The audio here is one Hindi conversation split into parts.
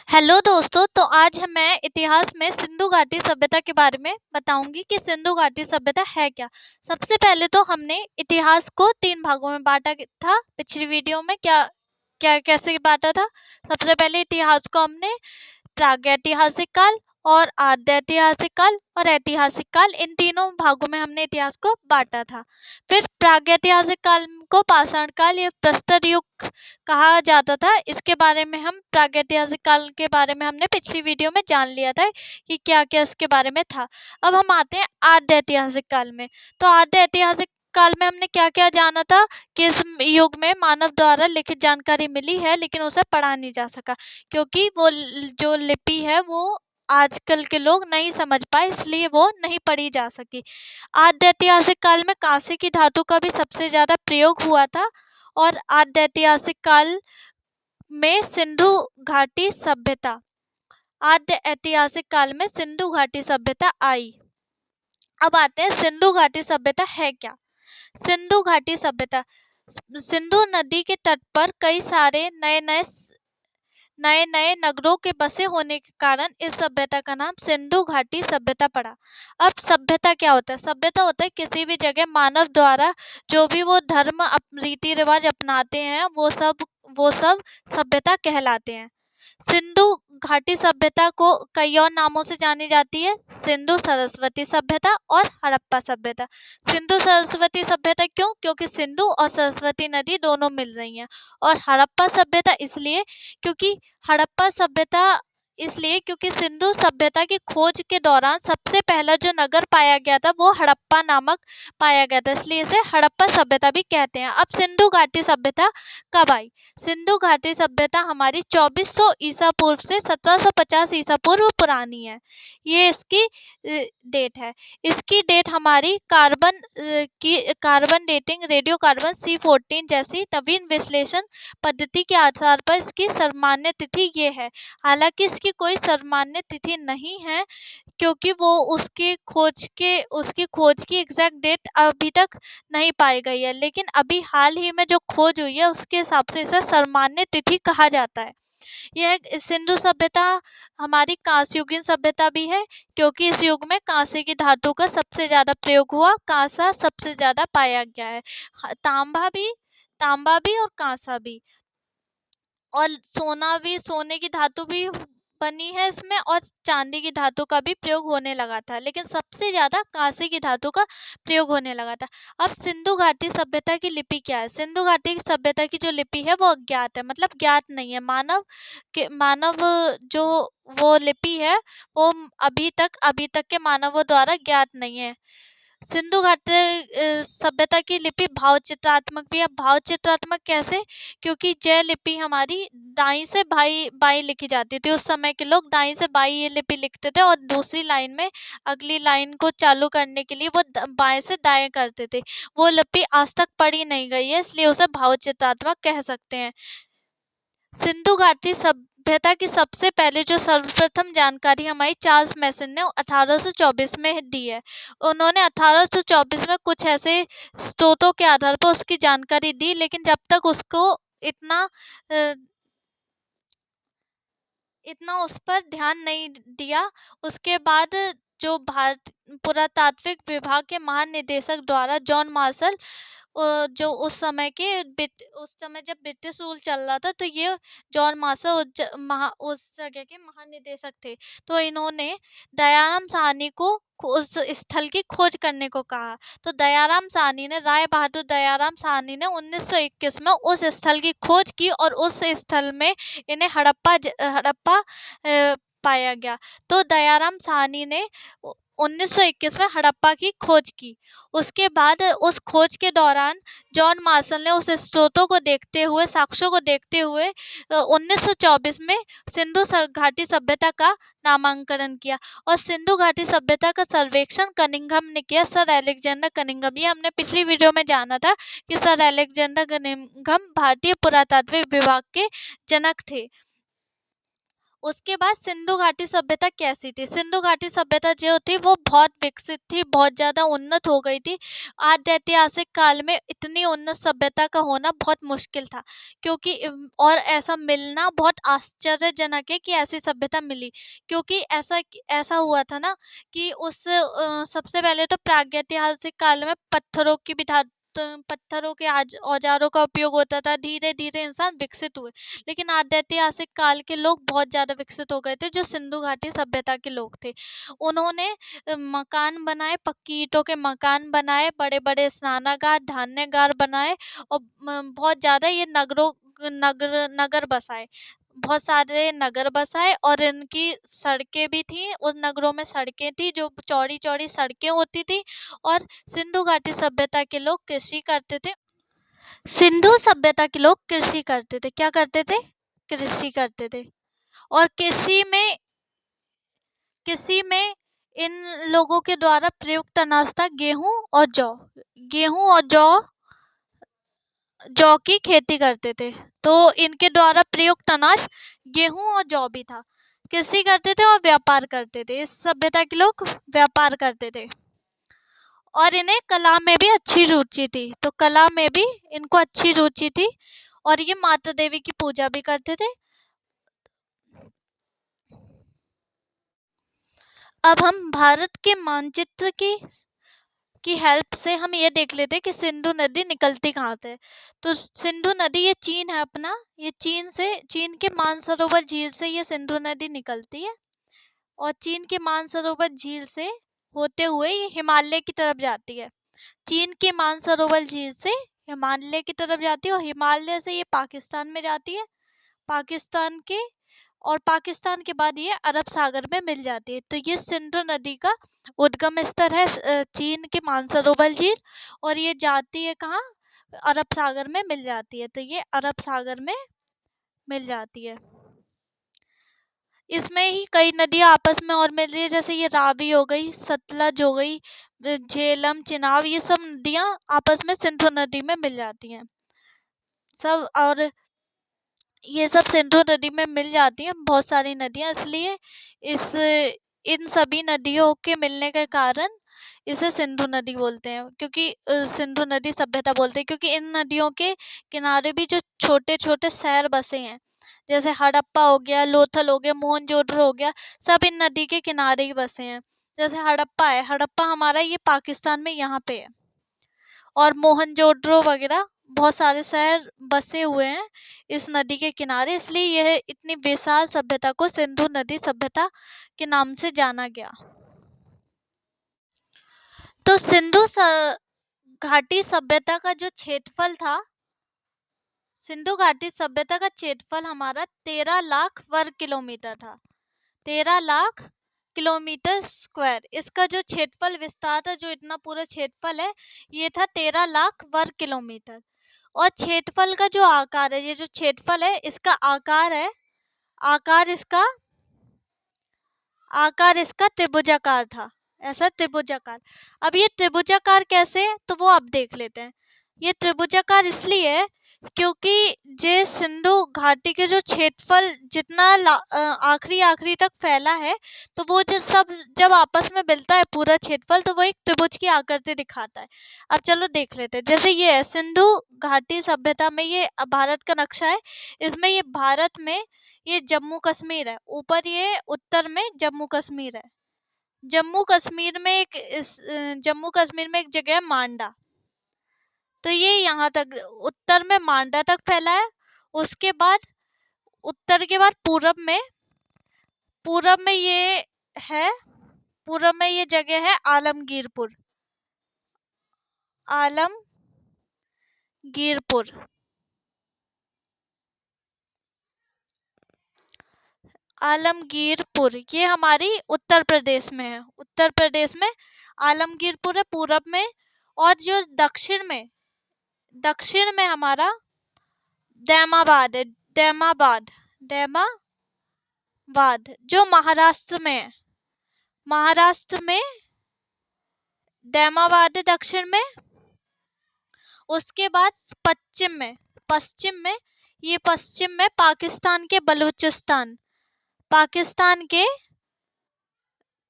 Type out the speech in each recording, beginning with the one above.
हेलो दोस्तों, तो आज मैं इतिहास में सिंधु घाटी सभ्यता के बारे में बताऊंगी कि सिंधु घाटी सभ्यता है क्या। सबसे पहले तो हमने इतिहास को 3 भागों में बांटा था। पिछली वीडियो में क्या क्या कैसे बांटा था। सबसे पहले इतिहास को हमने प्रागैतिहासिक काल और आद्यैतिहासिक काल और ऐतिहासिक काल, इन तीनों भागों में हमने इतिहास को बांटा था। फिर प्रागैतिहासिक काल को पाषाण काल या प्रस्तर युग कहा जाता था। इसके बारे में हम प्रागैतिहासिक काल के बारे में हमने पिछली वीडियो में जान लिया था कि क्या क्या इसके बारे में था। अब हम आते हैं आद्य ऐतिहासिक काल में। तो आद्य ऐतिहासिक काल में हमने क्या क्या जाना था कि इस युग में मानव द्वारा लिखित जानकारी मिली है, लेकिन उसे पढ़ा नहीं जा सका क्योंकि वो जो लिपि है वो आजकल के लोग नहीं समझ पाए, इसलिए वो नहीं पढ़ी जा सकी। आद्य ऐतिहासिक काल में कांसे की धातु का भी सबसे ज्यादा प्रयोग हुआ था। और आद्य ऐतिहासिक काल में सिंधु घाटी सभ्यता आद्य ऐतिहासिक काल में सिंधु घाटी सभ्यता आई। अब आते हैं सिंधु घाटी सभ्यता है क्या। सिंधु घाटी सभ्यता सिंधु नदी के तट पर कई सारे नए नए नगरों के बसे होने के कारण इस सभ्यता का नाम सिंधु घाटी सभ्यता पड़ा। अब सभ्यता क्या होता है। सभ्यता होता है किसी भी जगह मानव द्वारा जो भी वो धर्म रीति रिवाज अपनाते हैं वो सब सभ्यता कहलाते हैं। सिंधु घाटी सभ्यता को कई और नामों से जानी जाती है। सिंधु सरस्वती सभ्यता और हड़प्पा सभ्यता। सिंधु सरस्वती सभ्यता क्यों? क्योंकि सिंधु और सरस्वती नदी दोनों मिल रही हैं। और हड़प्पा सभ्यता इसलिए क्योंकि हड़प्पा सभ्यता इसलिए क्योंकि सिंधु सभ्यता की खोज के दौरान सबसे पहला जो नगर पाया गया था वो हड़प्पा नामक पाया गया था, इसलिए इसे हड़प्पा सभ्यता भी कहते हैं। अब सिंधु घाटी सभ्यता कब आई। सिंधु घाटी सभ्यता हमारी 2400 ईसा पूर्व से 1750 ईसा पूर्व पुरानी है। ये इसकी डेट है। इसकी डेट हमारी carbon dating, radio carbon C14 जैसी नवीन विश्लेषण पद्धति के आधार पर इसकी सामान्य तिथि ये है। हालांकि इसकी कोई सामान्य तिथि नहीं है क्योंकि वो उसकी खोज की एग्जैक्ट डेट अभी तक नहीं पाई गई है, लेकिन अभी हाल ही में जो खोज हुई है उसके हिसाब से इसे सामान्य तिथि कहा जाता है। यह सिंधु सभ्यता हमारी कांस्ययुगीन सभ्यता भी है क्योंकि इस युग में कांसे की धातु का सबसे ज्यादा प्रयोग हुआ। कांसा सबसे ज्यादा पाया गया है। तांबा भी और कांसा भी, और सोने की धातु भी बनी है इसमें, और चांदी की धातु का भी प्रयोग होने लगा था, लेकिन सबसे ज्यादा कांसे की धातु का प्रयोग होने लगा था। अब सिंधु घाटी सभ्यता की लिपि क्या है। सिंधु घाटी की सभ्यता की जो लिपि है वो अज्ञात है, मतलब ज्ञात नहीं है। मानव जो वो लिपि है वो अभी तक के मानवों द्वारा ज्ञात नहीं है। सिंधु घाटी सभ्यता की लिपि भाव चित्रात्मक भी है। भाव चित्रात्मक कैसे? क्योंकि जय लिपि हमारी दाई से बाई लिखी जाती थी। उस समय के लोग दाई से बाई ये लिपि लिखते थे और दूसरी लाइन में अगली लाइन को चालू करने के लिए वो बाएं से दाएं करते थे। वो लिपि आज तक पढ़ी नहीं गई है, इसलिए उसे भाव चित्रात्मक कह सकते हैं। सिंधु घाटी सभ्यता की सबसे पहले जो सर्वप्रथम जानकारी हमारी चार्ल्स मैसन ने 1824 में दी है। उन्होंने 1824 में कुछ ऐसे स्रोतों के आधार पर उसकी जानकारी दी, लेकिन जब तक उसको इतना उस पर ध्यान नहीं दिया। उसके बाद जो भारत पुरातात्विक विभाग के महानिदेशक द्वारा जॉन मार्शल, जो उस समय जब ब्रिटिश रूल चल रहा था, तो ये जॉन मार्शल उस जगह के महानिदेशक थे। तो इन्होंने दयाराम साहनी को उस स्थल की खोज करने को कहा। तो राय बहादुर दयाराम साहनी ने 1921 में उस स्थल की खोज की और उस स्थल में इन्हें हड़प्पा पाया गया। तो दयाराम साहनी ने 1921 में हड़प्पा की खोज की। उसके बाद उस खोज के दौरान जॉन मार्शल ने उस स्रोतों को देखते हुए, साक्ष्यों को देखते हुए 1924 में सिंधु घाटी सभ्यता का नामांकन किया। और सिंधु घाटी सभ्यता का सर्वेक्षण कनिंघम ने किया। सर अलेक्जेंडर कनिंघम, ये हमने पिछली वीडियो में जाना था कि सर अलेक्जेंडर कनिंघम भारतीय पुरातात्विक विभाग के जनक थे। उसके बाद सिंधु घाटी सभ्यता कैसी थी? सिंधु घाटी सभ्यता जो थी वो बहुत विकसित थी, बहुत ज्यादा उन्नत हो गई थी। आद्य ऐतिहासिक काल में इतनी उन्नत सभ्यता का होना बहुत मुश्किल था, क्योंकि और ऐसा मिलना बहुत आश्चर्यजनक है कि ऐसी सभ्यता मिली। क्योंकि ऐसा ऐसा हुआ था ना कि सबसे पहले तो प्रागैतिहासिक काल में पत्थरों के औजारों का उपयोग होता था। धीरे धीरे इंसान विकसित हुए, लेकिन आद्य ऐतिहासिक काल के लोग बहुत ज्यादा विकसित हो गए थे, जो सिंधु घाटी सभ्यता के लोग थे। उन्होंने मकान बनाए, पक्की ईंटों के मकान बनाए, बड़े बड़े स्नानागार, धान्यगार बनाए, और बहुत ज्यादा ये नगर बसाए, बहुत सारे नगर बसाए। और इनकी सड़कें भी थी, उन नगरों में सड़कें थी जो चौड़ी चौड़ी सड़कें होती थी। और सिंधु घाटी सभ्यता के लोग कृषि करते थे। सिंधु सभ्यता के लोग कृषि करते थे। क्या करते थे? कृषि करते थे। और कृषि में इन लोगों के द्वारा प्रयुक्त अनाज था गेहूं और जौ। गेहूं और जौ की खेती करते थे। तो इनके द्वारा प्रयुक्त अनाज गेहूं और जौ भी था। कृषि करते थे और व्यापार करते थे। इस सभ्यता के लोग व्यापार करते थे। और इन्हें कला में भी अच्छी रुचि थी, तो कला में भी इनको अच्छी रुचि थी। और ये माता देवी की पूजा भी करते थे। अब हम भारत के मानचित्र की हेल्प से हम ये देख लेते हैं कि सिंधु नदी निकलती कहाँ से है। तो सिंधु नदी, ये चीन है अपना, ये चीन के मानसरोवर झील से ये सिंधु नदी निकलती है। और चीन के मानसरोवर झील से होते हुए ये हिमालय की तरफ जाती है। चीन के मानसरोवर झील से हिमालय की तरफ जाती है, और हिमालय से ये पाकिस्तान में जाती है। पाकिस्तान के और पाकिस्तान के बाद ये अरब सागर में मिल जाती है। तो ये सिंधु नदी का उद्गम स्थल है, चीन के मानसरोवर झील। और ये जाती है कहाँ? अरब सागर में मिल जाती है। तो ये अरब सागर में मिल जाती है। इसमें ही कई नदियां आपस में और मिल रही है, जैसे ये रावी हो गई, सतलज हो गई, झेलम, चिनाब, ये सब नदियां आपस में सिंधु नदी में मिल जाती हैं सब। और ये सब सिंधु नदी में मिल जाती हैं बहुत सारी नदियां, इसलिए इस इन सभी नदियों के मिलने के कारण इसे सिंधु नदी बोलते हैं, क्योंकि सिंधु नदी सभ्यता बोलते हैं, क्योंकि इन नदियों के किनारे भी जो छोटे छोटे शहर बसे हैं, जैसे हड़प्पा हो गया, लोथल हो गया, मोहनजोदड़ो हो गया, सब इन नदी के किनारे ही बसे हैं। जैसे हड़प्पा है, हड़प्पा हमारा ये पाकिस्तान में यहाँ पे है। और मोहनजोदड़ो वगैरह बहुत सारे शहर बसे हुए हैं इस नदी के किनारे, इसलिए यह इतनी विशाल सभ्यता को सिंधु नदी सभ्यता के नाम से जाना गया। तो घाटी सभ्यता का जो क्षेत्रफल था, सिंधु घाटी सभ्यता का क्षेत्रफल हमारा 13 लाख वर्ग किलोमीटर था। 13 लाख किलोमीटर स्क्वायर इसका जो क्षेत्रफल विस्तार था, जो इतना पूरा क्षेत्रफल है, ये था 13 लाख वर्ग किलोमीटर। और क्षेत्रफल का जो आकार है, ये जो क्षेत्रफल है इसका आकार है, आकार इसका आकार इसका त्रिभुजाकार था, ऐसा त्रिभुजाकार। अब ये त्रिभुजाकार कैसे है, तो वो अब देख लेते हैं। ये त्रिभुजाकार इसलिए है क्योंकि जे सिंधु घाटी के जो क्षेत्रफल जितना आखिरी आखिरी तक फैला है, तो वो जब आपस में मिलता है पूरा क्षेत्रफल, तो वो एक त्रिभुज की आकृति दिखाता है। अब चलो देख लेते हैं। जैसे ये है सिंधु घाटी सभ्यता में, ये भारत का नक्शा है। इसमें ये भारत में ये जम्मू कश्मीर है, ऊपर ये उत्तर में जम्मू कश्मीर है। जम्मू कश्मीर में एक जगह है मांडा, तो ये यहाँ तक उत्तर में मांडा तक फैला है। उसके बाद उत्तर के बाद पूरब में ये है, पूरब में ये जगह है आलमगीरपुर। आलमगीरपुर आलमगीरपुर ये हमारी उत्तर प्रदेश में है। उत्तर प्रदेश में आलमगीरपुर है पूरब में। और जो दक्षिण में हमारा दैमाबाद है। दैमाबाद जो महाराष्ट्र में है। महाराष्ट्र में दैमाबाद है दक्षिण में। उसके बाद पश्चिम में पाकिस्तान के बलूचिस्तान। पाकिस्तान के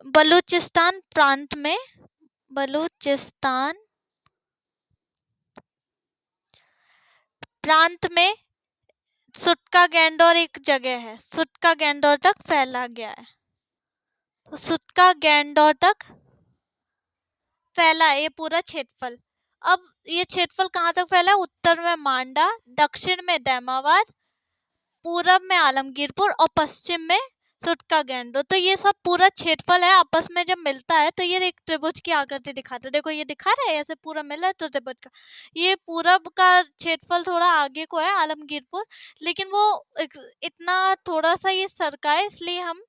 बलूचिस्तान प्रांत में, बलूचिस्तान प्रांत में सुटका गैंडोर एक जगह है, सुटका गैंडोर तक फैला गया है। तो सुटका गैंडोर तक फैला है ये पूरा क्षेत्रफल। अब ये क्षेत्रफल कहाँ तक फैला है? उत्तर में मांडा, दक्षिण में दैमाबाद, पूरब में आलमगीरपुर और पश्चिम में सुटका गैंडोर। तो ये सब पूरा क्षेत्रफल है, आपस में जब मिलता है तो ये एक त्रिभुज की आकृति दिखाता है। देखो ये दिखा रहा है, ऐसे पूरा मिला है तो त्रिभुज का। ये पूरब का क्षेत्रफल थोड़ा आगे को है आलमगीरपुर, लेकिन वो इतना थोड़ा सा ये सरका है, इसलिए हम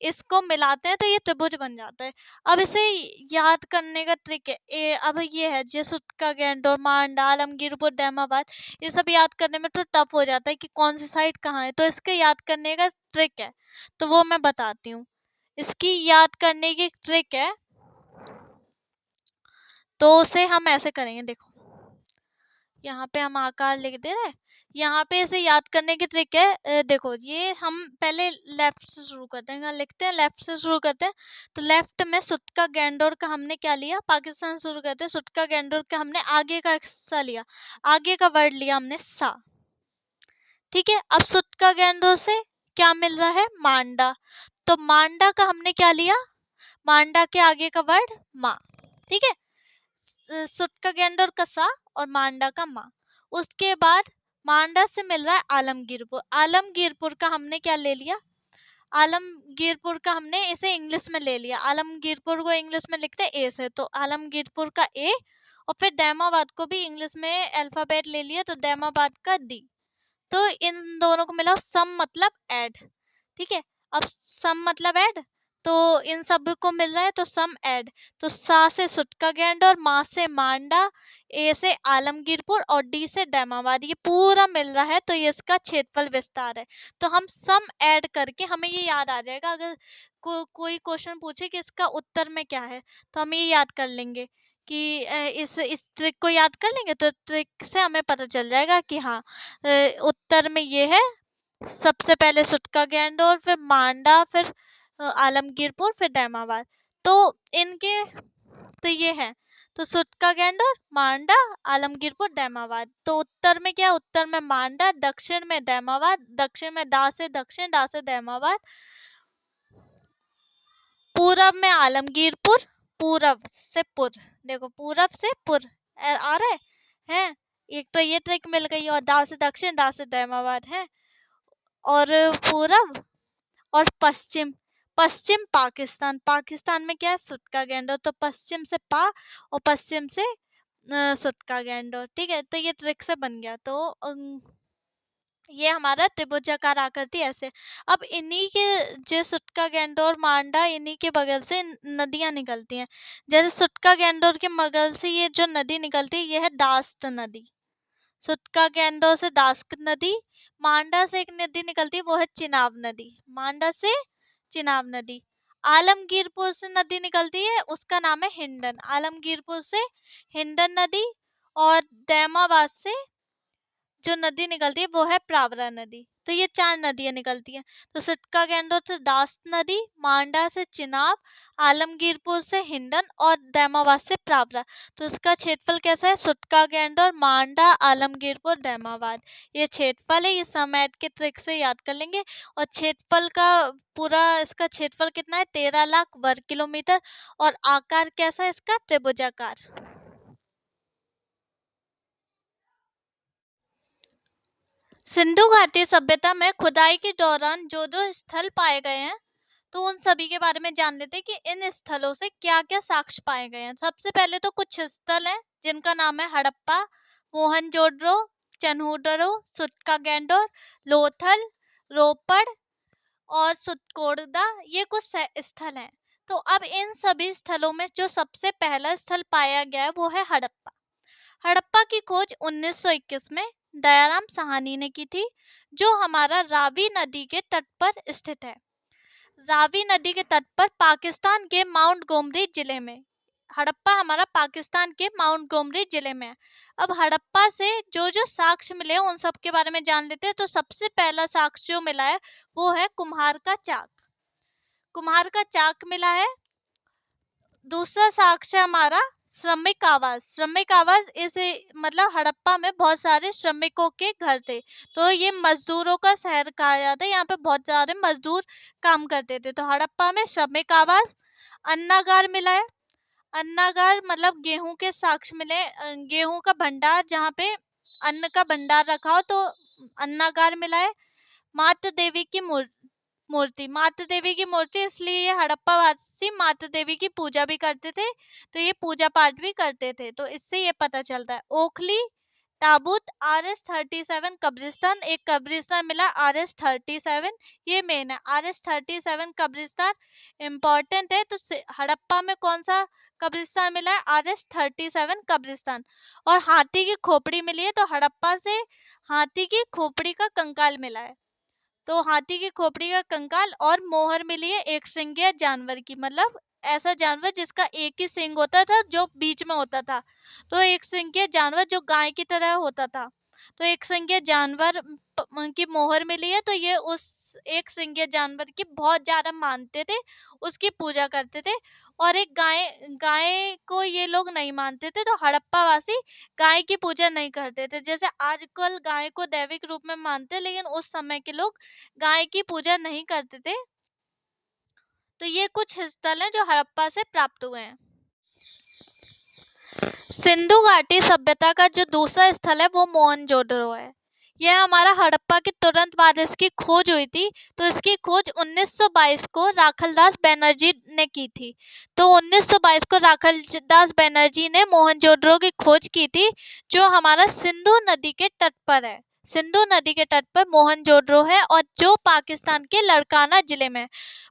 इसको मिलाते हैं तो ये त्रिभुज बन जाता है। अब इसे याद करने का ट्रिक है, अब ये है सुटका गैंडोर, मांडा, आलमगीरपुर, दैमाबाद, ये सब याद करने में तो टफ हो जाता है कि कौन सी साइड कहाँ है। तो इसके याद करने का ट्रिक है, तो वो मैं बताती हूँ। इसकी याद करने की ट्रिक है, तो उसे हम ऐसे करेंगे। देखो यहाँ पे हम आकार लिख दे रहे हैं, यहाँ पे इसे याद करने की ट्रिक है। देखो ये हम पहले लेफ्ट से शुरू करते हैं, लिखते हैं लेफ्ट से शुरू करते हैं। तो लेफ्ट में सुटका गैंडोर का हमने क्या लिया? पाकिस्तान से शुरू करते हैं, सुटका गैंडोर का हमने आगे का हिस्सा लिया, आगे का वर्ड लिया हमने सा। ठीक है, अब सुटका गैंडोर से क्या मिल रहा है? मांडा। तो मांडा का हमने क्या लिया? मांडा के आगे का वर्ड मा। ठीक है, सुटका गैंडोर का सा और मांडा का मा। उसके बाद मांडा से मिल रहा है आलमगीरपुर, आलमगीरपुर का हमने क्या ले लिया? आलमगीरपुर का हमने इसे इंग्लिश में ले लिया, आलमगीरपुर को इंग्लिश में लिखते हैं ए से, तो आलमगीरपुर का ए। और फिर दैमाबाद को भी इंग्लिश में अल्फाबेट ले लिया, तो दैमाबाद का डी। तो इन दोनों को मिला सम मतलब ऐड। ठीक है, अब सम मतलब ऐड, तो इन सब को मिल रहा है तो सम ऐड। तो सा से सुटका गैंडोर, मा से मांडा, ए से आलमगीरपुर और डी से दैमाबाद, ये पूरा मिल रहा है, तो ये इसका क्षेत्रफल विस्तार है। तो हम सम ऐड करके हमें ये याद आ जाएगा। अगर कोई क्वेश्चन पूछे कि इसका उत्तर में क्या है, तो हम ये याद कर लेंगे कि इस ट्रिक को याद कर लेंगे, तो ट्रिक से हमें पता चल जाएगा कि हाँ उत्तर में ये है। सबसे पहले सुटका गैंडोर, फिर मांडा, फिर आलमगीरपुर, फिर दैमाबाद। तो इनके तो ये है, तो सुटका गैंडोर, मांडा, आलमगीरपुर, दैमाबाद। तो उत्तर में क्या? उत्तर में मांडा, दक्षिण में दैमाबाद, दक्षिण में दा से दक्षिण, दा से दैमाबाद, पूरब में आलमगीरपुर, पूरब से पुर। देखो पूरब से पुर आ रहा है। एक तो ये ट्रिक मिल गई, और दा से दक्षिण, दा से दैमाबाद है, और पूरब और पश्चिम। पश्चिम पाकिस्तान, पाकिस्तान में क्या है? सुटका गैंडोर, तो पश्चिम से पा और पश्चिम से सुटका गैंडोर। ठीक है, तो ये ट्रिक से बन गया। तो ये हमारा त्रिभुजाकार आकृति ऐसे। अब इन्हीं के जो सुटका गैंडोर, मांडा, इन्हीं के बगल से नदियां निकलती हैं। जैसे सुटका गैंडोर के बगल से ये जो नदी निकलती है, ये है दास्त नदी। सुटका गैंडोर से दास्त नदी। मांडा से एक नदी निकलती है, वो है चिनाब नदी, मांडा से चिनाब नदी। आलमगीरपुर से नदी निकलती है, उसका नाम है हिंडन, आलमगीरपुर से हिंडन नदी। और दैमाबाद से जो नदी निकलती है वो है प्रावरा नदी। तो ये 4 नदियां निकलती हैं। तो सुटका गैंडोर से दास्त नदी, मांडा से चिनाब, आलमगीरपुर से हिंडन और दैमाबाद से प्रावरा। तो इसका क्षेत्रफल कैसा है? सुटका गैंडोर, मांडा, आलमगीरपुर, दैमाबाद, ये क्षेत्रफल है। ये समेट के ट्रिक से याद कर लेंगे। और क्षेत्रफल का पूरा इसका क्षेत्रफल कितना है? 13 लाख वर्ग किलोमीटर। और आकार कैसा है इसका? त्रिभुजाकार। सिंधु घाटी सभ्यता में खुदाई के दौरान जो जो स्थल पाए गए हैं, तो उन सभी के बारे में जान लेते हैं कि इन स्थलों से क्या क्या साक्ष्य पाए गए हैं। सबसे पहले तो कुछ स्थल हैं जिनका नाम है हड़प्पा, मोहनजोदड़ो, चन्हूडरो, सुटका गैंडोर, लोथल, रोपड़ और सुतकोड़दा, ये कुछ स्थल हैं। तो अब इन सभी स्थलों में जो सबसे पहला स्थल पाया गया है वो है हड़प्पा। हड़प्पा की खोज 1921 में दयाराम साहनी ने की थी, जो हमारा रावी नदी के तट पर स्थित है। रावी नदी के तट पर पाकिस्तान के माउंट गोमरी जिले में हड़प्पा हमारा पाकिस्तान के माउंट गोमरी जिले में है। अब हड़प्पा से जो जो साक्ष्य मिले हैं उन सब के बारे में जान लेते हैं। तो सबसे पहला साक्ष्य जो मिला है वो है कुम्हार का चाक। कुम्हार का चाक मिला है। दूसरा साक्ष्य हमारा श्रमिक आवास। श्रमिक आवास इस मतलब हड़प्पा में बहुत सारे श्रमिकों के घर थे, तो ये मजदूरों का शहर कहा जाता है। यहाँ पे बहुत सारे मजदूर काम करते थे। तो हड़प्पा में श्रमिक आवास। अन्नागार मिला है। अन्नागार मतलब गेहूं के साक्ष्य मिले, गेहूं का भंडार जहाँ पे अन्न का भंडार रखा हो, तो अन्नागार मिला है। माता देवी की मूर्ति। माता देवी की मूर्ति इसलिए ये हड़प्पा वासी माता देवी की पूजा भी करते थे, तो ये पूजा पाठ भी करते थे, तो इससे ये पता चलता है। ओखली ताबूत RS-37 कब्रिस्तान। एक कब्रिस्तान मिला RS-37, ये मेन है। RS-37 कब्रिस्तान इम्पोर्टेंट है। तो हड़प्पा में कौन सा कब्रिस्तान मिला है? RS-37 कब्रिस्तान। और हाथी की खोपड़ी मिली है, तो हड़प्पा से हाथी की खोपड़ी का कंकाल मिला है। तो हाथी की खोपड़ी का कंकाल और मोहर मिली है एक सिंगिया जानवर की, मतलब ऐसा जानवर जिसका एक ही सिंग होता था जो बीच में होता था। तो एक सिंगिया जानवर जो गाय की तरह होता था, तो एक सिंगिया जानवर की मोहर मिली है। तो ये उस एक सिंगिया जानवर की बहुत ज्यादा मानते थे, उसकी पूजा करते थे। और एक गाय गाय को ये लोग नहीं मानते थे, तो हड़प्पा वासी गाय की पूजा नहीं करते थे। जैसे आजकल गाय को दैविक रूप में मानते हैं, लेकिन उस समय के लोग गाय की पूजा नहीं करते थे। तो ये कुछ स्थल हैं जो हड़प्पा से प्राप्त हुए हैं। सिंधु घाटी सभ्यता का जो दूसरा स्थल है वो मोहनजोदड़ो है। यह हमारा हड़प्पा के तुरंत बाद इसकी खोज हुई थी। तो इसकी खोज 1922 को राखलदास बैनर्जी ने की थी। तो 1922 को राखलदास बैनर्जी ने मोहनजोदड़ो की खोज की थी, जो हमारा सिंधु नदी के तट पर है। सिंधु नदी के तट पर मोहनजोदड़ो है, और जो पाकिस्तान के लड़काना जिले में है।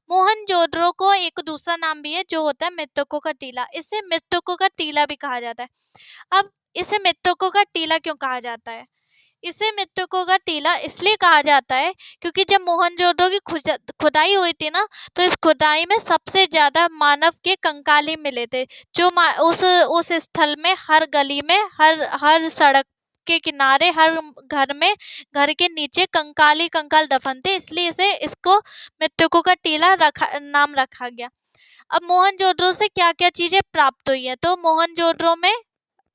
मोहनजोदड़ो को एक दूसरा नाम भी है जो होता है मृतकों का टीला। इसे मृतकों का टीला भी कहा जाता है। अब इसे मृतकों का टीला क्यों कहा जाता है? इसे मृतकों का टीला इसलिए कहा जाता है क्योंकि जब मोहनजोदड़ो की खुदाई हुई थी ना, तो इस खुदाई में सबसे ज्यादा मानव के कंकाल ही मिले थे। जो उस स्थल में हर गली में, हर सड़क के किनारे, हर घर में, घर के नीचे कंकाल ही कंकाल दफन थे, इसलिए इसको मृतकों का टीला नाम रखा गया। अब मोहनजोदड़ो से क्या क्या चीजें प्राप्त हुई है? तो मोहनजोदड़ो में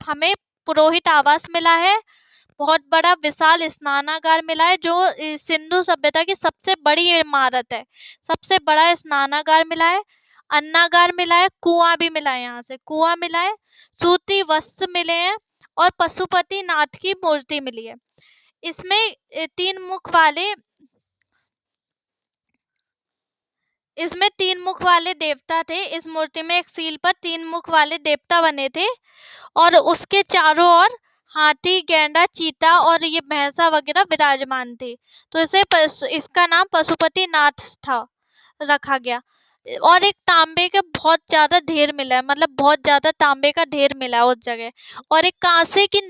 हमें पुरोहित आवास मिला है, बहुत बड़ा विशाल स्नानागार मिला है जो सिंधु सभ्यता की सबसे बड़ी इमारत है। सबसे बड़ा स्नानागार मिला है। अन्नागार मिला है। कुआं भी मिला है, यहाँ से कुआं मिला है। सूती वस्त्र मिले हैं और पशुपति नाथ की मूर्ति मिली है। इसमें तीन मुख वाले देवता थे। इस मूर्ति में एक सील पर 3 मुख वाले देवता बने थे, और उसके चारों ओर हाथी, गैंडा, चीता और ये भैंसा वगैरह विराजमान थे। तो इसका नाम पशुपति नाथ था, रखा गया। और एक तांबे का बहुत ज्यादा ढेर मिला है, मतलब बहुत ज्यादा तांबे का ढेर मिला है उस जगह। और एक कांसे की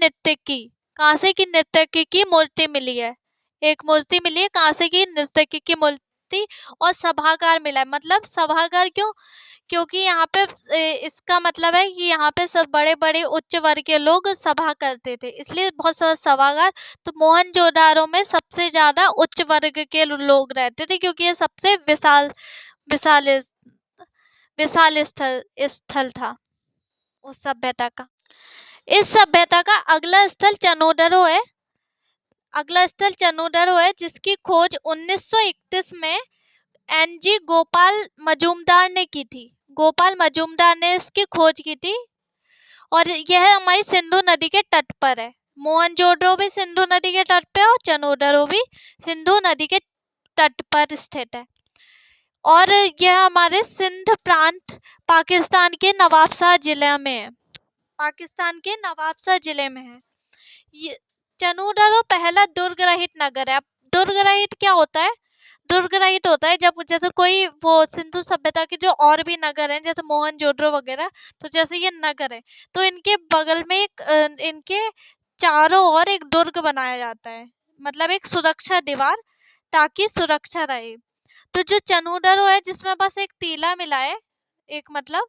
नर्तकी की मूर्ति मिली है। एक मूर्ति मिली है कांसे की नर्तकी की मूर्ति। और सभागार मिला है। मतलब सभागार क्यों? क्योंकि यहाँ पे इसका मतलब है कि यहाँ पे सब बड़े बड़े उच्च वर्ग के लोग सभा करते थे, इसलिए बहुत सारा सभागार। तो मोहनजोदाड़ो में सबसे ज्यादा उच्च वर्ग के लोग रहते थे, क्योंकि ये सबसे विशाल विशाल स्थल था उस सभ्यता का। इस सभ्यता का अगला स्थल चनोदरो है, जिसकी खोज 1931 में NG गोपाल मजूमदार ने की थी। गोपाल मजूमदार ने इसकी खोज की थी, और यह हमारी सिंधु नदी के तट पर है। मोहनजोदड़ो भी सिंधु नदी के तट पे है, और चनोदरो भी सिंधु नदी के तट पर स्थित है। और यह हमारे सिंध प्रांत पाकिस्तान के नवाबशाह जिले में है। ये चनोदरो पहला दुर्ग रहित नगर है। अब दुर्ग रहित क्या होता है? दुर्ग रहित होता है जब जैसे कोई वो सिंधु सभ्यता के जो और भी नगर हैं, जैसे मोहनजोदड़ो वगैरह, तो जैसे ये नगर है, तो इनके बगल में इनके चारों ओर एक दुर्ग बनाया जाता है, मतलब एक सुरक्षा दीवार, ताकि सुरक्षा रहे। तो जो चनोदरो है, जिसमें बस एक टीला मिला है, एक मतलब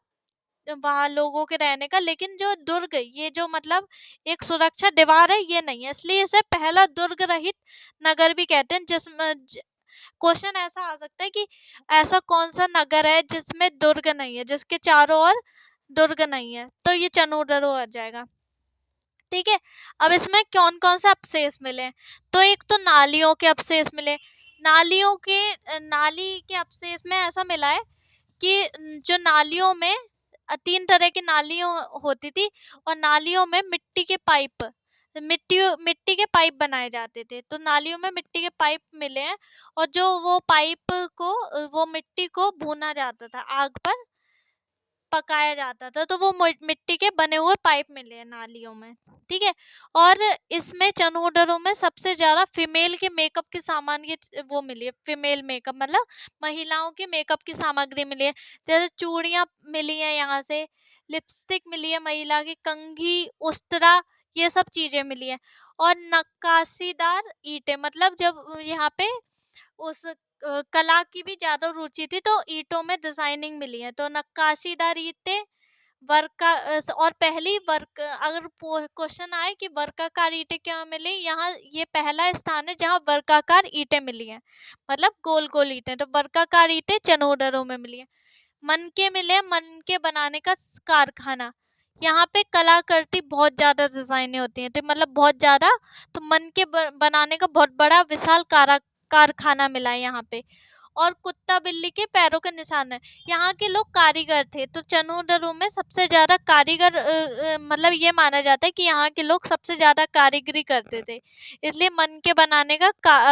वहाँ लोगों के रहने का, लेकिन जो दुर्ग, ये जो मतलब एक सुरक्षा दीवार है, ये नहीं है, इसलिए इसे पहला दुर्ग रहित नगर भी कहते हैं। जिसमें क्वेश्चन ऐसा आ सकता है कि ऐसा कौन सा नगर है जिसमें दुर्ग नहीं है, जिसके चारों ओर दुर्ग नहीं है, तो ये चनोडरो आ जाएगा। ठीक है। अब इसमें कौन कौन से अवशेष मिले हैं? तो एक तो नालियों के अवशेष मिले। नाली के अवशेष में ऐसा मिला है कि जो नालियों में 3 तरह की नालियों होती थी, और नालियों में मिट्टी के पाइप बनाए जाते थे। तो नालियों में मिट्टी के पाइप मिले हैं, और जो वो पाइप को, वो मिट्टी को भूना जाता था, आग पर पकाया जाता था, तो वो मिट्टी के बने हुए पाइप मिले हैं नालियों में। ठीक है। और इसमें चनोडरों में सबसे ज्यादा फीमेल के मेकअप के सामान की वो मिली है, फीमेल मेकअप मतलब महिलाओं के मेकअप की सामग्री मिली है। जैसे चूड़ियां मिली है यहाँ से, लिपस्टिक मिली है महिला की, कंघी, उस्तरा, ये सब चीजें मिली है। और नक्काशीदार ईंटें, मतलब जब यहाँ पे उस कला की भी ज्यादा रुचि थी, तो ईंटों में डिजाइनिंग मिली है। तो नक्काशीदार ईंटें, और पहली वर्क, अगर क्वेश्चन आए कि वर्गाकार ईंटें क्या मिली, यहाँ ये पहला स्थान है जहाँ वर्गाकार ईंटें मिली हैं, मतलब गोल गोल ईंटें। तो वर्गाकार ईंटें चनोडरों में मिली हैं। मनके मिले, मनके बनाने का कारखाना, यहाँ पे कलाकृति बहुत ज्यादा डिजाइनें होती हैं, तो मतलब बहुत ज्यादा, तो मनके बनाने का बहुत बड़ा विशाल कारखाना मिला है यहाँ पे। और कुत्ता बिल्ली के पैरों के निशान है। यहाँ के लोग कारीगर थे, तो चनोडरों में सबसे ज्यादा कारीगर, मतलब ये माना जाता है कि यहाँ के लोग सबसे ज्यादा कारीगरी करते थे, इसलिए मन के बनाने का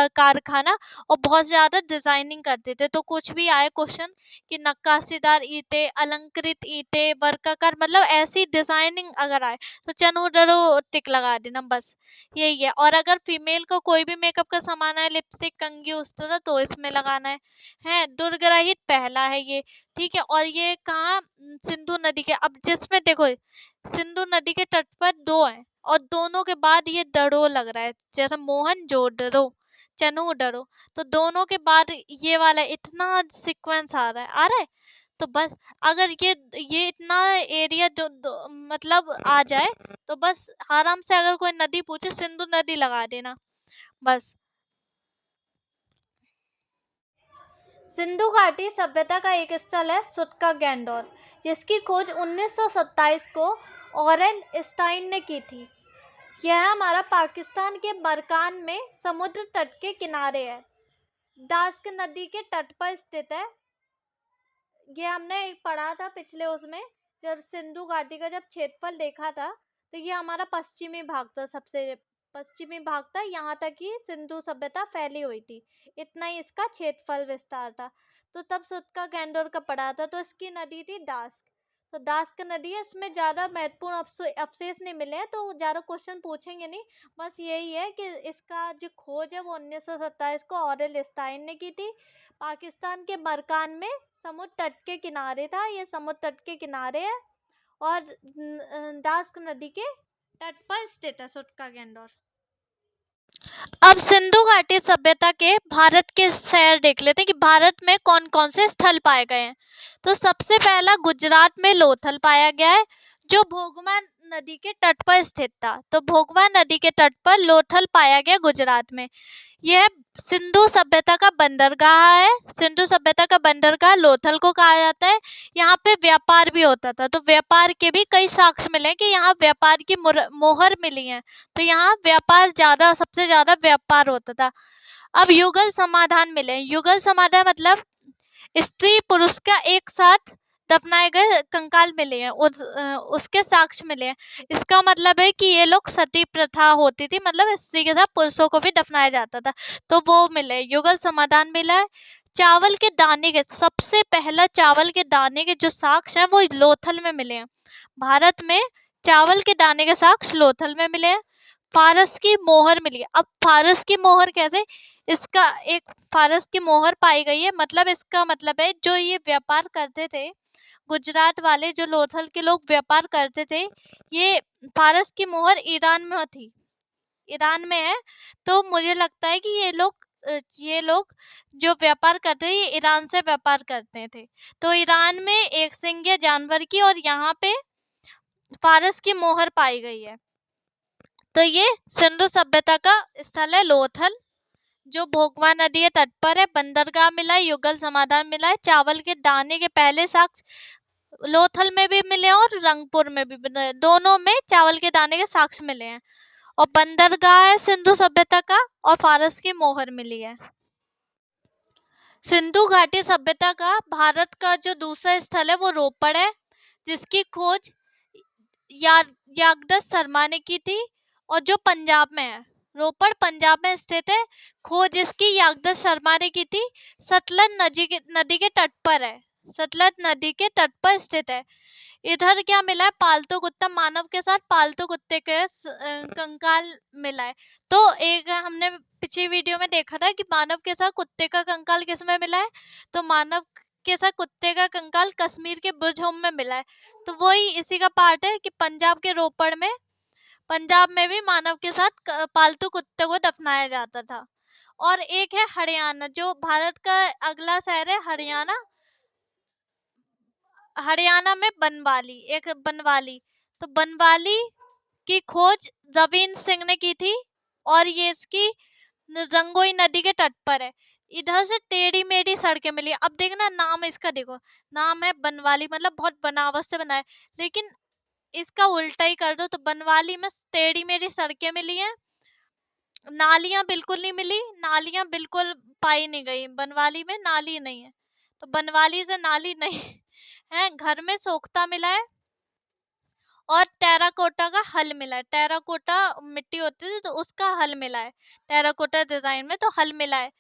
कारखाना, और बहुत ज्यादा डिजाइनिंग करते थे। तो कुछ भी आए क्वेश्चन कि नक्काशीदार ईंटें, अलंकृत ईंटें, वर्गाकार, मतलब ऐसी डिजाइनिंग अगर आए, तो चनोडरो टिक लगा देना, बस यही है। और अगर फीमेल को कोई भी मेकअप का सामान है, लिपस्टिक, कंघी, उस तरह, तो इसमें लगाना है। दुर्ग रहित पहला है ये। ठीक है। और ये कहाँ, सिंधु नदी के, अब जिसमें देखो सिंधु नदी के तट पर 2 हैं, और दोनों के बाद ये दड़ो लग रहा है, जैसे मोहनजोदड़ो, चनोडरो, तो दोनों के बाद ये वाला इतना सीक्वेंस आ रहा है। तो बस, अगर ये इतना एरिया मतलब आ जाए, तो बस आराम से, अगर कोई नदी पूछे, सिंधु नदी लगा देना, बस। सिंधु घाटी सभ्यता का एक स्थल है सुटका गैंडोर, जिसकी खोज 1927 को ऑरेल स्टाइन ने की थी। यह हमारा पाकिस्तान के बरकान में समुद्र तट के किनारे है, दास्क नदी के तट पर स्थित है। ये हमने एक पढ़ा था पिछले उसमें, जब सिंधु घाटी का जब क्षेत्रफल देखा था, तो ये हमारा पश्चिमी भाग था, सबसे पश्चिमी भाग था, यहाँ तक ही सिंधु सभ्यता फैली हुई थी, इतना ही इसका क्षेत्रफल विस्तार था। तो तब सुटका गैंडोर का पढ़ा था, तो इसकी नदी थी दास्क, तो दास्क नदी है, इसमें ज़्यादा महत्वपूर्ण अवशेष नहीं मिले हैं, तो ज़्यादा क्वेश्चन पूछेंगे नहीं। बस यही है कि इसका जो खोज है वो 1927 को ऑरेल स्टाइन ने की थी, पाकिस्तान के बरकान में समुद्र तट के किनारे था, ये समुद्र तट के किनारे है, और दास्क नदी के तट पर स्थित है सुटका गैंडोर। अब सिंधु घाटी सभ्यता के भारत के शहर देख लेते हैं कि भारत में कौन कौन से स्थल पाए गए हैं। तो सबसे पहला गुजरात में लोथल पाया गया है, जो भोगवा नदी के तट पर स्थित था। तो भोगवा नदी के तट पर लोथल पाया गया गुजरात में। यह सिंधु सभ्यता का बंदरगाह है, सिंधु सभ्यता का बंदरगाह लोथल को कहा जाता है। यहाँ पे व्यापार भी होता था, तो व्यापार के भी कई साक्ष्य मिले कि यहाँ व्यापार की मोहर मिली है, तो यहाँ व्यापार ज्यादा, सबसे ज्यादा व्यापार होता था। अब युगल समाधान मिले, युगल समाधान मतलब स्त्री पुरुष का एक साथ दफनाए गए कंकाल मिले हैं, उसके साक्ष्य मिले हैं। इसका मतलब है कि ये लोग सती प्रथा होती थी, मतलब स्त्री के साथ पुरुषों को भी दफनाया जाता था, तो वो मिले, युगल समाधान मिला है। चावल के दाने के, सबसे पहला चावल के दाने के जो साक्ष्य हैं वो लोथल में मिले हैं। भारत में चावल के दाने के साक्ष्य लोथल में मिले हैं। फारस की मोहर मिली है। अब फारस की मोहर कैसे, इसका एक फारस की मोहर पाई गई है, मतलब इसका मतलब है जो ये व्यापार करते थे, गुजरात वाले जो लोथल के लोग व्यापार करते थे, ये फारस की मोहर ईरान में थी, ईरान में है। तो मुझे लगता है कि ये लोग ये लोग जो व्यापार करते थे, ये ईरान से व्यापार करते थे। तो ईरान में एक सिंगिया जानवर की और यहाँ पे फारस की मोहर पाई गई है। तो ये सिंधु सभ्यता का स्थल है लोथल, जो भोगवा नदी के तट पर है। बंदरगाह मिला है, युगल समाधान मिला है, चावल के दाने के पहले साक्ष्य लोथल में भी मिले हैं और रंगपुर में भी मिले हैं। दोनों में चावल के दाने के साक्ष्य मिले हैं और बंदरगाह है सिंधु सभ्यता का और फारस की मोहर मिली है। सिंधु घाटी सभ्यता का भारत का जो दूसरा स्थल है वो रोपड़ है, जिसकी खोज यागदस शर्मा ने की थी और जो पंजाब में है। रोपड़ पंजाब में स्थित है। खोज इसकी यागदस शर्मा ने की थी। सतलज नदी के तट पर है। सतलज नदी के तट पर स्थित है। इधर क्या मिला है? पालतू कुत्ता, मानव के साथ पालतू कुत्ते के कंकाल मिला है। तो एक हमने पिछली वीडियो में देखा था कि मानव के साथ कुत्ते का कंकाल किसमें मिला है, तो मानव के साथ कुत्ते का कंकाल कश्मीर के बुर्ज होम में मिला है। तो वही इसी का पार्ट है कि पंजाब के रोपड़ में, पंजाब में भी मानव के साथ पालतू कुत्ते को दफनाया जाता था। और एक है हरियाणा, जो भारत का अगला शहर है हरियाणा। हरियाणा में बनवाली, एक बनवाली, तो बनवाली की खोज जवीन सिंह ने की थी और ये इसकी जंगोई नदी के तट पर है। इधर से टेढ़ी मेढ़ी सड़कें मिली। अब देखना नाम इसका, देखो नाम है बनवाली, मतलब बहुत बनावट से बना है, लेकिन इसका उल्टा ही कर दो तो बनवाली में टेढ़ी मेढ़ी सड़कें मिली हैं। नालियां बिल्कुल नहीं मिली, नालियां बिल्कुल पाई नहीं गई। बनवाली में नाली नहीं है, तो बनवाली से नाली नहीं है। घर में सोख्ता मिला है और टेराकोटा का हल मिला है। टेराकोटा मिट्टी होती थी तो उसका हल मिला है, टेराकोटा डिजाइन में तो हल मिला है।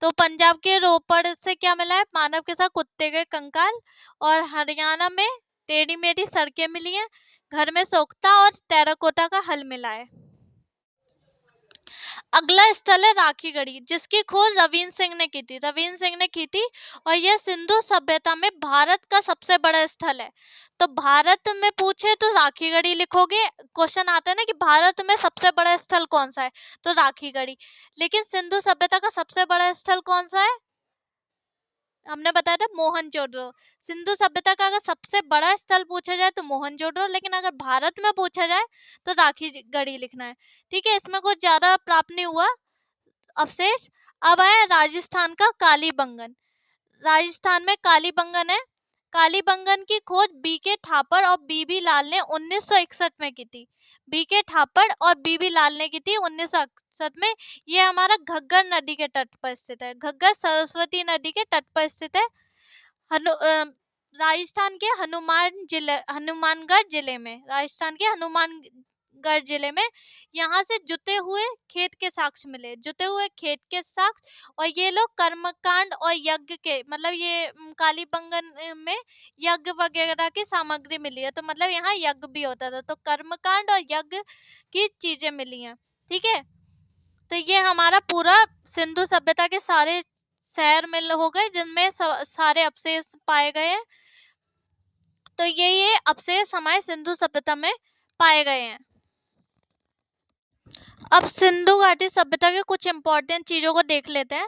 तो पंजाब के रोपड़ से क्या मिला है? मानव के साथ कुत्ते के कंकाल। और हरियाणा में टेढ़ी मेढ़ी सड़कें मिली हैं, घर में सोख्ता और टेराकोटा का हल मिला है। अगला स्थल है राखीगढ़ी, जिसकी खोज रवीन सिंह ने की थी। रवीन सिंह ने की थी और यह सिंधु सभ्यता में भारत का सबसे बड़ा स्थल है। तो भारत में पूछे तो राखीगढ़ी लिखोगे। क्वेश्चन आता है ना कि भारत में सबसे बड़ा स्थल कौन सा है, तो राखीगढ़ी। लेकिन सिंधु सभ्यता का सबसे बड़ा स्थल कौन सा है? हमने बताया था मोहनजोदड़ो। सिंधु सभ्यता का अगर सबसे बड़ा स्थल पूछा जाए तो मोहनजोदड़ो, लेकिन अगर भारत में पूछा जाए तो राखीगढ़ी लिखना है। ठीक है, इसमें कुछ ज्यादा प्राप्त नहीं हुआ अवशेष। अब आया राजस्थान का कालीबंगन। राजस्थान में कालीबंगन है। कालीबंगन की खोज बीके थापड़ और बीबी लाल ने 1961 में की थी। बीके थापड़ और बीबी लाल ने की थी 1961 में। ये हमारा घग्गर नदी के तट पर स्थित है। घग्गर सरस्वती नदी के तट पर स्थित है। राजस्थान के हनुमानगढ़ जिले में, राजस्थान के हनुमानगढ़ जिले में यहाँ से जुते हुए खेत के साक्ष्य मिले। जुते हुए खेत के साक्ष्य, और ये लोग कर्मकांड और यज्ञ के, मतलब ये कालीबंगन में यज्ञ वगैरह की सामग्री मिली है, तो मतलब यहाँ यज्ञ भी होता था। तो कर्मकांड और यज्ञ की चीजें मिली हैं। ठीक है, तो ये हमारा पूरा सिंधु सभ्यता के सारे शहर मिल हो गए जिनमें सारे अवशेष पाए गए हैं। तो ये अवशेष हमारे सिंधु सभ्यता में पाए गए हैं। अब सिंधु घाटी सभ्यता के कुछ इम्पोर्टेंट चीजों को देख लेते हैं।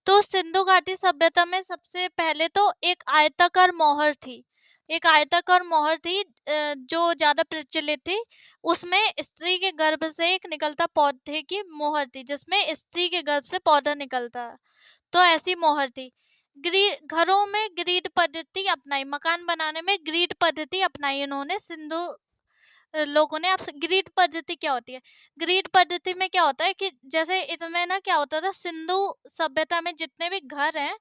तो सिंधु घाटी सभ्यता में सबसे पहले तो एक आयताकार मोहर थी। एक आयताकार मोहर थी जो ज्यादा प्रचलित थी। उसमें स्त्री के गर्भ से एक निकलता पौधे की मोहर थी, जिसमें स्त्री के गर्भ से पौधा निकलता है, तो ऐसी मोहर थी। घरों में ग्रिड पद्धति अपनाई, मकान बनाने में ग्रिड पद्धति अपनाई इन्होंने सिंधु लोगों ने। अब ग्रिड पद्धति क्या होती है? ग्रिड पद्धति में क्या होता है कि जैसे इनमें ना क्या होता था, सिंधु सभ्यता में जितने भी घर हैं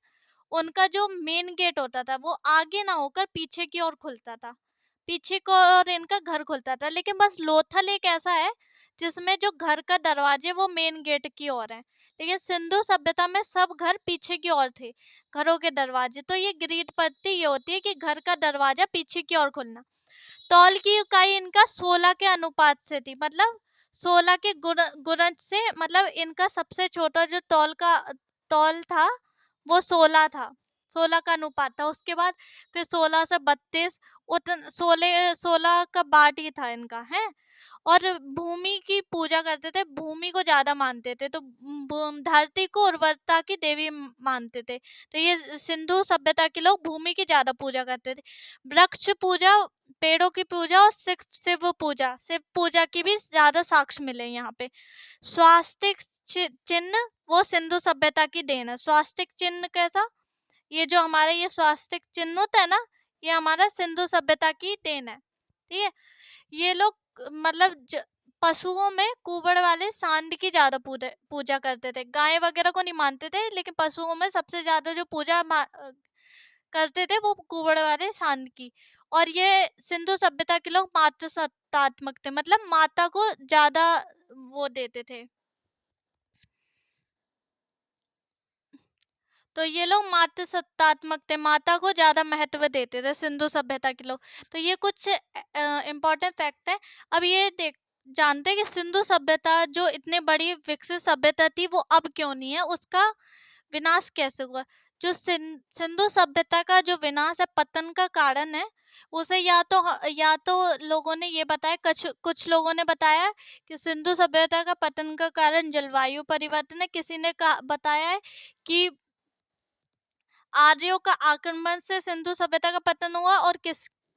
उनका जो मेन गेट होता था वो आगे ना होकर पीछे की ओर खुलता था। पीछे को और इनका घर खुलता था। लेकिन बस लोथल एक ऐसा है जिसमें जो घर का दरवाजे वो मेन गेट की ओर है। लेकिन सिंधु सभ्यता में सब घर पीछे की ओर थे, घरों के दरवाजे। तो ये ग्रिड पद्धति ये होती है कि घर का दरवाजा पीछे की ओर खुलना। तौल की इकाई इनका 16 के अनुपात से थी, मतलब 16 के गुणज से, मतलब इनका सबसे छोटा जो तौल था वो 16 था। 16 का अनुपात था। उसके बाद फिर 16 से 32, 16 का बाट ही था इनका है। और भूमि की पूजा करते थे, भूमि को ज्यादा मानते थे, तो धरती को उर्वरता की देवी मानते थे। तो ये सिंधु सभ्यता के लोग भूमि की ज्यादा पूजा करते थे। वृक्ष पूजा, पेड़ों की पूजा और शिव पूजा की भी ज्यादा साक्ष्य मिले यहाँ पे। स्वास्तिक चिन्ह वो सिंधु सभ्यता की देन है। स्वास्तिक चिन्ह कैसा, ये जो हमारे ये स्वास्तिक चिन्ह होता है ना, ये हमारा सिंधु सभ्यता की देन है। ठीक है। ये लोग मतलब पशुओं में कुबड़ वाले सांड की ज्यादा पूजा करते थे। गाय वगैरह को नहीं मानते थे, लेकिन पशुओं में सबसे ज्यादा जो पूजा करते थे वो कुबड़ वाले सांड की। और ये सिंधु सभ्यता के लोग मातृ सत्तात्मक थे, मतलब माता को ज्यादा वो देते थे। तो ये लोग मातृ सत्तात्मक थे, माता को ज्यादा महत्व देते थे सिंधु सभ्यता के लोग। तो ये कुछ इम्पोर्टेंट फैक्ट है। अब ये जानते हैं कि सिंधु सभ्यता जो इतनी बड़ी विकसित सभ्यता थी वो अब क्यों नहीं है, उसका विनाश कैसे हुआ। जो सिंधु सभ्यता का जो विनाश है, पतन का कारण है, उसे या तो लोगों ने ये बताया, कुछ लोगों ने बताया कि सिंधु सभ्यता का पतन का कारण जलवायु परिवर्तन है। किसी ने बताया है कि आर्यों का आक्रमण से सिंधु सभ्यता का पतन हुआ। और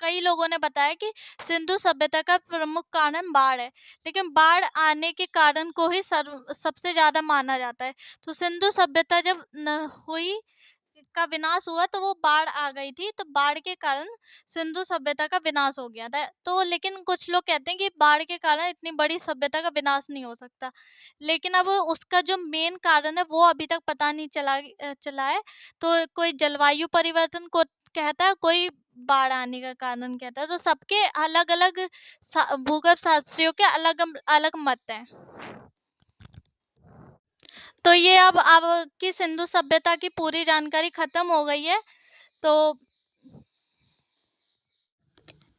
कई लोगों ने बताया कि सिंधु सभ्यता का प्रमुख कारण बाढ़ है, लेकिन बाढ़ आने के कारण को ही सबसे ज्यादा माना जाता है। तो सिंधु सभ्यता जब हुई का विनाश हुआ तो वो बाढ़ आ गई थी, तो बाढ़ के कारण सिंधु सभ्यता का विनाश हो गया था। तो लेकिन कुछ लोग कहते हैं कि बाढ़ के कारण इतनी बड़ी सभ्यता का विनाश नहीं हो सकता, लेकिन अब उसका जो मेन कारण है वो अभी तक पता नहीं चला है। तो कोई जलवायु परिवर्तन को कहता है, कोई बाढ़ आने का कारण कहता है। तो सबके अलग अलग भूगर्भ शास्त्रियों के अलग अलग मत हैं। तो ये अब की सिंधु सभ्यता की पूरी जानकारी खत्म हो गई है। तो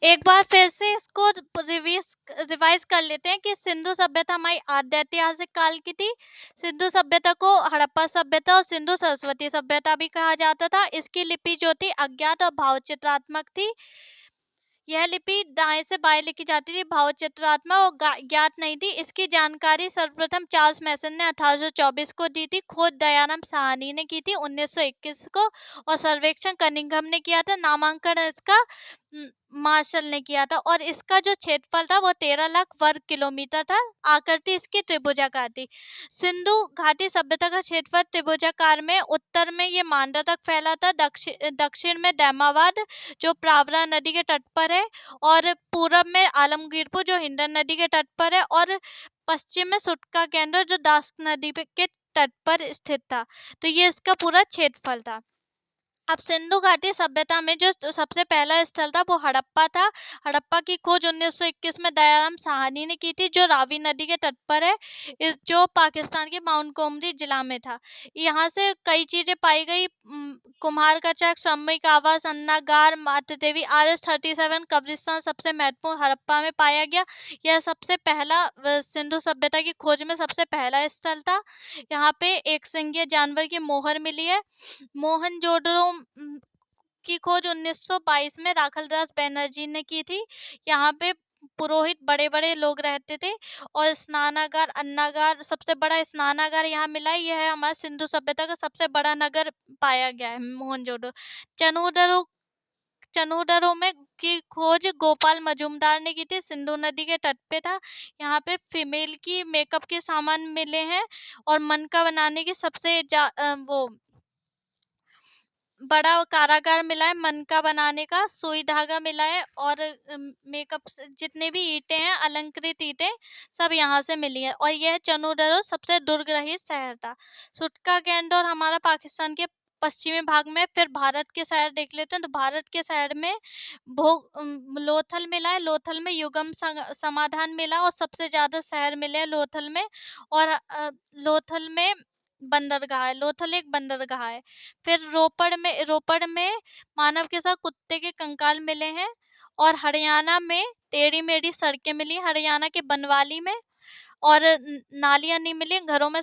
एक बार फिर से इसको रिवाइज कर लेते हैं कि सिंधु सभ्यता हमारी आद्य ऐतिहासिक काल की थी। सिंधु सभ्यता को हड़प्पा सभ्यता और सिंधु सरस्वती सभ्यता भी कहा जाता था। इसकी लिपि जो थी अज्ञात और भावचित्रात्मक थी। यह लिपि दाएं से बाएं लिखी जाती थी, भावचित्रात्मक और ज्ञात नहीं थी। इसकी जानकारी सर्वप्रथम चार्ल्स मैसन ने 1824 को दी थी। खोज दयाराम साहनी ने की थी 1921 को, और सर्वेक्षण कनिंघम ने किया था। नामांकन इसका मार्शल ने किया था। और इसका जो क्षेत्रफल था वो 13 लाख वर्ग किलोमीटर था। आकृति इसकी त्रिभुजाकार थी। सिंधु घाटी सभ्यता का क्षेत्रफल त्रिभुजाकार में, उत्तर में ये मांडा तक फैला था, दक्षिण में दैमाबाद जो प्रावरा नदी के तट पर है, और पूरब में आलमगीरपुर जो हिंडन नदी के तट पर है, और पश्चिम में सुटका केंद्र जो दास नदी के तट पर स्थित था। तो ये इसका पूरा क्षेत्रफल था। अब सिंधु घाटी सभ्यता में जो सबसे पहला स्थल था वो हड़प्पा था। हड़प्पा की खोज 1921 में दयाराम साहनी ने की थी, जो रावी नदी के तट पर है, जो पाकिस्तान के माउंट गोमरी जिला में था। यहाँ से कई चीजें पाई गई। कुम्हार का चक, सामूहिक आवास, अन्नागार, मातृ देवी, RS-37 कब्रिस्तान सबसे महत्वपूर्ण हड़प्पा में पाया गया। यह सबसे पहला सिंधु सभ्यता की खोज में सबसे पहला स्थल था। यहाँ पे एक सिंगीय जानवर की मोहर मिली है। मोहनजोदड़ो की खोज 1922 में राखलदास बनर्जी ने की थी। यहाँ पे पुरोहित बड़े बड़े लोग रहते थे। और स्नानागार, अन्नागार, सबसे बड़ा स्नानागार यहाँ मिला है। यह है हमारा सिंधु सभ्यता का सबसे बड़ा नगर पाया गया है, मोहनजोदड़ो। चनूदरो में की खोज गोपाल मजूमदार ने की थी, सिंधु नदी के तट पे था। यहाँ पे फीमेल की मेकअप के सामान मिले हैं। और मनका बनाने की सबसे वो बड़ा कारागार मिला है मनका बनाने का, सुई धागा मिला है, और मेकअप जितने भी ईंटें हैं, अलंकृत ईंटें, सब यहाँ से मिली है। और यह चनूदरो सबसे दुर्ग रहित शहर था। सुटका गेंडोर हमारा पाकिस्तान के पश्चिमी भाग में। फिर भारत के शहर देख लेते हैं। तो भारत के शहर में लोथल मिला है। लोथल में युगम समाधान मिला, और सबसे ज्यादा शहर मिले हैं लोथल में। और लोथल में बंदरगाह है। लोथल एक बंदरगाह है। फिर रोपड़ में मानव के साथ कुत्ते के कंकाल मिले हैं। और हरियाणा में टेढ़ी मेढ़ी सड़कें मिली, हरियाणा के बनवाली में। और नालियां नहीं मिली, घरों में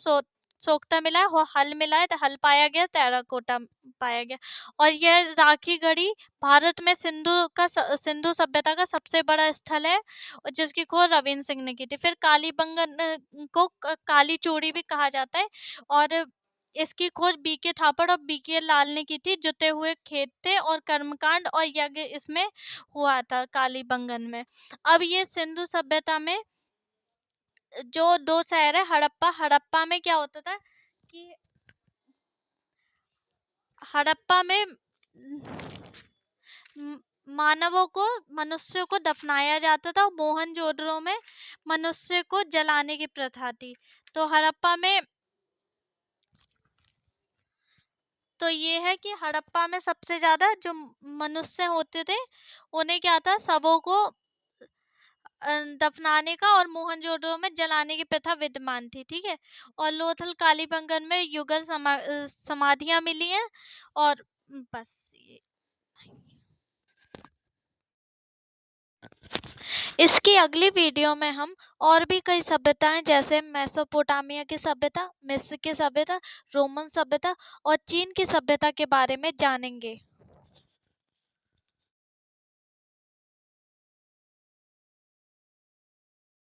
सोख्ता मिला है, हल मिला है, हल पाया गया, टेराकोटा पाया गया। और यह राखी गढ़ी भारत में सिंधु सभ्यता का सबसे बड़ा स्थल है, और जिसकी खोज रविंद्र सिंह ने की थी। फिर कालीबंगन को काली चूड़ी भी कहा जाता है, और इसकी खोज बीके थापड़ और बीके लाल ने की थी। जुते हुए खेत थे और कर्मकांड और यज्ञ इसमें हुआ था कालीबंगन में। अब ये सिंधु सभ्यता में जो 2 शहर है, हड़प्पा में क्या होता था कि हड़प्पा में मनुष्यों को दफनाया जाता था, और मोहनजोदड़ो में मनुष्य को जलाने की प्रथा थी। तो हड़प्पा में तो ये है कि हड़प्पा में सबसे ज्यादा जो मनुष्य होते थे, उन्हें क्या था, शवों को दफनाने का और मोहनजोदड़ो में जलाने की प्रथा विद्यमान थी। ठीक है। और लोथल कालीबंगन में युगल समाधियां मिली हैं। और बस ये। इसकी अगली वीडियो में हम और भी कई सभ्यताएं, जैसे मेसोपोटामिया की सभ्यता, मिस्र की सभ्यता, रोमन सभ्यता और चीन की सभ्यता के बारे में जानेंगे।